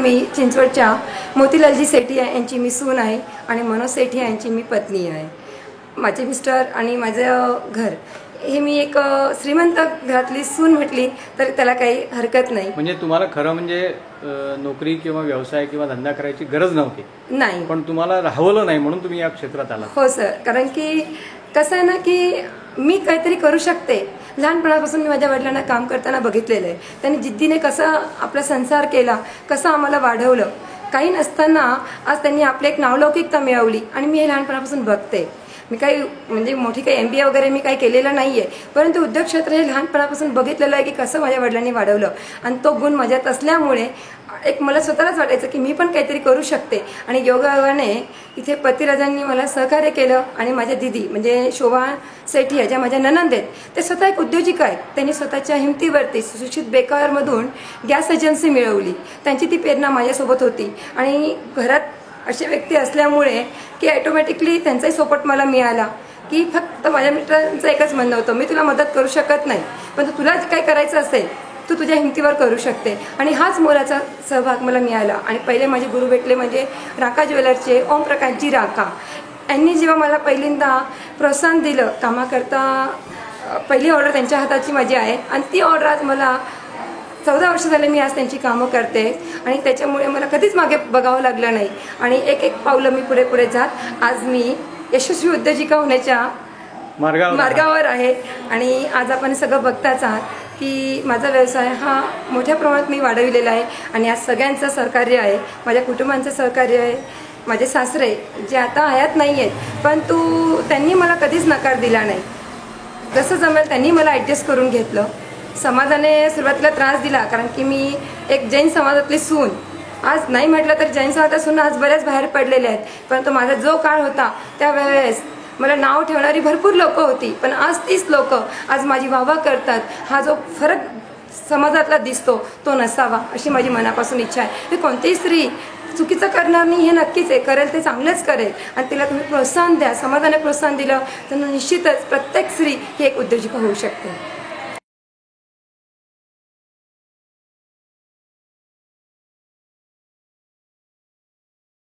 मी चिंचवडच्या मोतीलालजी सेठी यांची मी सून आहे आणि मनोज सेठी यांची मी पत्नी आहे। माझे मिस्टर आणि माझं घर हे मी एक श्रीमंत घरातली सून म्हटली तर त्याला काही हरकत नाही। म्हणजे तुम्हाला खरं म्हणजे नोकरी किंवा व्यवसाय किंवा धंदा करायची गरज नव्हती? नाही, पण तुम्हाला राहवलं नाही म्हणून तुम्ही या क्षेत्रात आला? हो सर, कारण की कसं आहे ना की मी काहीतरी करू शकते। लहानपणापासून मी माझ्या वडिलांना काम करताना बघितलेलं आहे। त्यांनी जिद्दीने कसा आपला संसार केला, कसं आम्हाला वाढवलं। काही नसताना आज त्यांनी आपली एक नावलौकिकता मिळवली आणि मी हे लहानपणापासून बघते। मी काही म्हणजे मोठी काही MBA वगैरे मी काही केलेलं नाहीये, परंतु उद्योग क्षेत्र हे लहानपणापासून बघितलेलं आहे की कसं माझ्या वडिलांनी वाढवलं आणि तो गुण माझ्यात असल्यामुळे एक मला स्वतःलाच वाटायचं की मी पण काहीतरी करू शकते। आणि योगायोगाने इथे पतिराजांनी मला सहकार्य केलं आणि माझ्या दिदी म्हणजे शोभा सेठी ज्या माझ्या ननंद आहेत, ते स्वतः एक उद्योजिका आहेत। त्यांनी स्वतःच्या हिमतीवरती सुशिक्षित बेकारमधून गॅस एजन्सी मिळवली। त्यांची ती प्रेरणा माझ्यासोबत होती आणि घरात असे व्यक्ती असल्यामुळे की ऑटोमॅटिकली त्यांचाही सपोर्ट मला मिळाला की फक्त माझ्या मित्रांचं एकच म्हणणं होतं, मी तुला मदत करू शकत नाही, पण तुला काय करायचं असेल तू तुझ्या हिमतीवर करू शकते। आणि हाच मोलाचा सहभाग मला मिळाला। आणि पहिले माझे गुरु भेटले म्हणजे राका ज्वेलर्सचे ओम प्रकाशजी राका यांनी जेव्हा मला पहिल्यांदा प्रोत्साहन दिलं कामाकरता, पहिली ऑर्डर त्यांच्या हाताची माझी आहे आणि ती ऑर्डर आज मला 14 वर्ष झाले मी आज त्यांची कामं करते आणि त्याच्यामुळे मला कधीच मागे बघावं लागलं नाही आणि एक एक पावलं मी पुढे पुढे जात आज मी यशस्वी उद्योजिका होण्याच्या मार्गावर आहे। आणि आज आपण सगळं बघताच आहात की माझा व्यवसाय हा मोठ्या प्रमाणात मी वाढविलेला आहे आणि आज सगळ्यांचं सहकार्य आहे, माझ्या कुटुंबांचं सहकार्य आहे। माझे सासरे जे आता हयात नाही आहेत, परंतु त्यांनी मला कधीच नकार दिला नाही। जसं जमेल त्यांनी मला ॲडजस्ट करून घेतलं। समाजाने सुरुवातीला त्रास दिला कारण की मी एक जैन समाजातली सून, आज नाही म्हटलं तर जैन समाजात सून आज बऱ्याच बाहेर पडलेल्या आहेत, परंतु माझा जो काळ होता त्यावेळेस मला नाव ठेवणारी भरपूर लोक होती, पण आज तीच लोक आज माझी वाहवा करतात। हा जो फरक समाजातला दिसतो तो नसावा अशी माझी मनापासून इच्छा आहे की कोणतीही स्त्री चुकीचं करणार नाही, हे नक्कीच आहे, करेल ते चांगलंच करेल आणि तिला तुम्ही प्रोत्साहन द्या। समाजाने प्रोत्साहन दिलं तर निश्चितच प्रत्येक स्त्री ही एक उद्योजिका होऊ शकते।